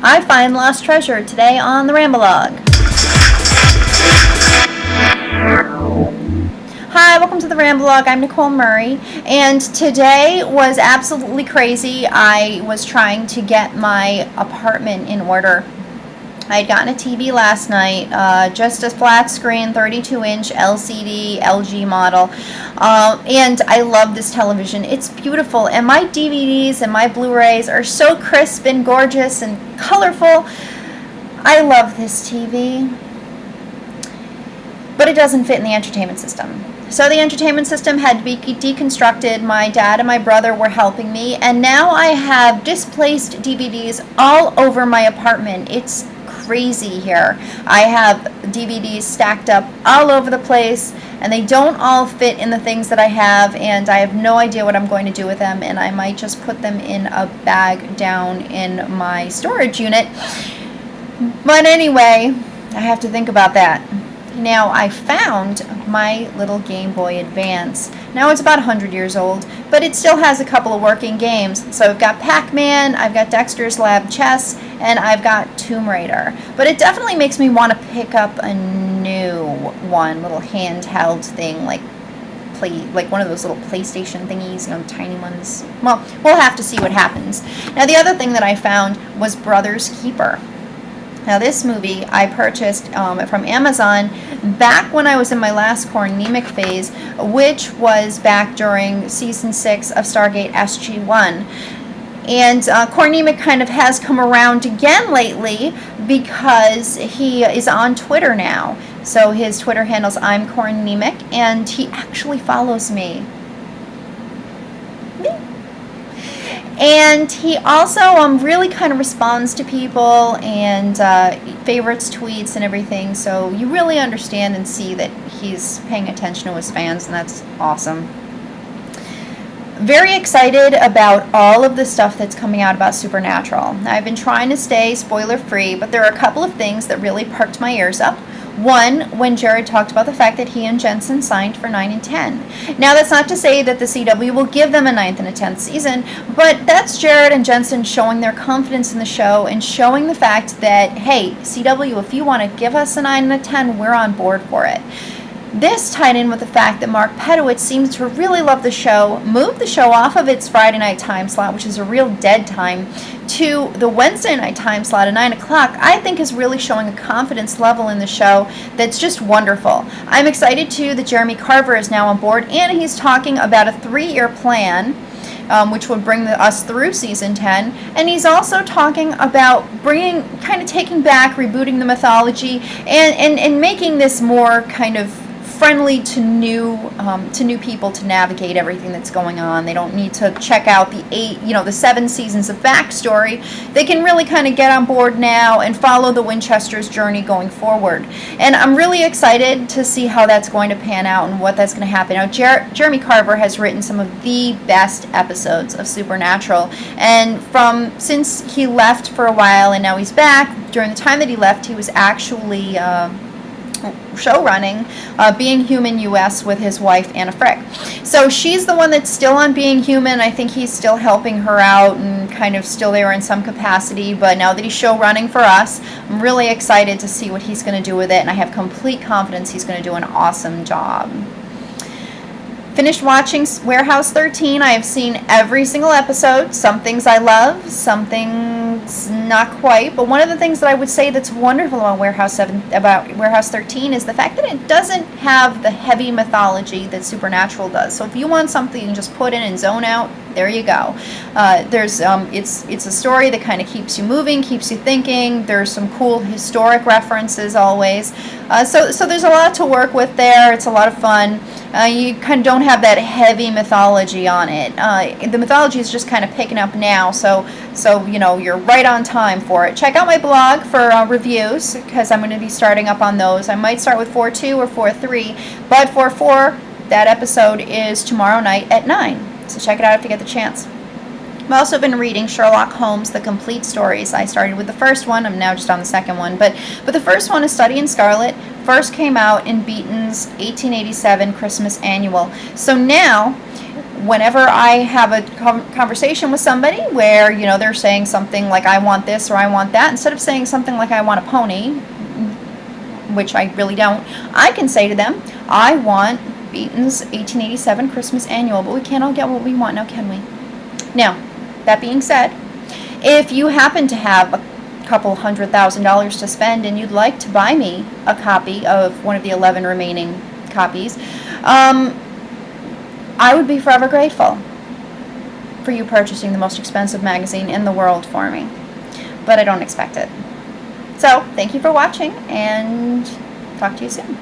I find lost treasure today on the Ramblog. Hi, welcome to the Ramblog. I'm Nicole Murray, and today was absolutely crazy. I was trying to get my apartment in order. I had gotten a TV last night, just a flat screen, 32-inch LCD LG model, and I love this television. It's beautiful, and my DVDs and my Blu-rays are so crisp and gorgeous and colorful. I love this TV, but it doesn't fit in the entertainment system. So the entertainment system had to be deconstructed. My dad and my brother were helping me, and now I have displaced DVDs all over my apartment. It's crazy here. I have DVDs stacked up all over the place, and they don't all fit in the things that I have, and I have no idea what I'm going to do with them, and I might just put them in a bag down in my storage unit. But anyway, I have to think about that. Now, I found my little Game Boy Advance. Now, it's about 100 years old, but it still has a couple of working games. So I've got Pac-Man, I've got Dexter's Lab Chess, and I've got Tomb Raider. But it definitely makes me want to pick up a new one, little handheld thing, like one of those little PlayStation thingies, tiny ones. Well, we'll have to see what happens. Now, the other thing that I found was Brother's Keeper. Now, this movie I purchased from Amazon back when I was in my last Korn Nemec phase, which was back during Season 6 of Stargate SG-1. And Korn Nemec kind of has come around again lately because he is on Twitter now. So his Twitter handle's I'm Korn Nemec, and he actually follows me. And he also really kind of responds to people and favorites tweets and everything. So you really understand and see that he's paying attention to his fans, and that's awesome. Very excited about all of the stuff that's coming out about Supernatural. I've been trying to stay spoiler free, but there are a couple of things that really perked my ears up. One, when Jared talked about the fact that he and Jensen signed for 9 and 10. Now, that's not to say that the CW will give them a 9th and a 10th season, but that's Jared and Jensen showing their confidence in the show and showing the fact that, hey, CW, if you want to give us a 9 and a 10, we're on board for it. This tied in with the fact that Mark Pedowitz seems to really love the show, moved the show off of its Friday night time slot, which is a real dead time, to the Wednesday night time slot at 9 o'clock, I think is really showing a confidence level in the show that's just wonderful. I'm excited, too, that Jeremy Carver is now on board, and he's talking about a 3-year plan, which would bring us through Season 10. And he's also talking about taking back, rebooting the mythology, and making this more kind of friendly to new people to navigate everything that's going on. They don't need to check out the 7 seasons of backstory. They can really kind of get on board now and follow the Winchester's journey going forward. And I'm really excited to see how that's going to pan out and what that's going to happen. Now, Jeremy Carver has written some of the best episodes of Supernatural, and since he left for a while and now he's back, during the time that he left, he was actually show running Being Human US with his wife Anna Frick. So she's the one that's still on Being Human. I think he's still helping her out and kind of still there in some capacity, but now that he's show running for us, I'm really excited to see what he's going to do with it, and I have complete confidence he's going to do an awesome job. Finished watching Warehouse 13. I have seen every single episode. Some things I love, some things not quite. But one of the things that I would say that's wonderful about Warehouse 13 is the fact that it doesn't have the heavy mythology that Supernatural does. So if you want something you can just put in and zone out, there you go. It's a story that kind of keeps you moving, keeps you thinking. There's some cool historic references always. So there's a lot to work with there. It's a lot of fun. You kind of don't have that heavy mythology on it. The mythology is just kind of picking up now, so you're right on time for it. Check out my blog for reviews, because I'm going to be starting up on those. I might start with 4.2 or 4.3, but 4.4, that episode is tomorrow night at 9. So check it out if you get the chance. I've also been reading Sherlock Holmes, the complete stories. I started with the first one. I'm now just on the second one. But the first one is Study in Scarlet. First came out in Beaton's 1887 Christmas Annual. So now whenever I have a conversation with somebody where, you know, they're saying something like, I want this or I want that, instead of saying something like, I want a pony, which I really don't, I can say to them, I want Beaton's 1887 Christmas Annual, but we can't all get what we want now, can we? Now, that being said, if you happen to have a couple $100,000 to spend and you'd like to buy me a copy of one of the 11 remaining copies, I would be forever grateful for you purchasing the most expensive magazine in the world for me. But I don't expect it. So, thank you for watching, and talk to you soon.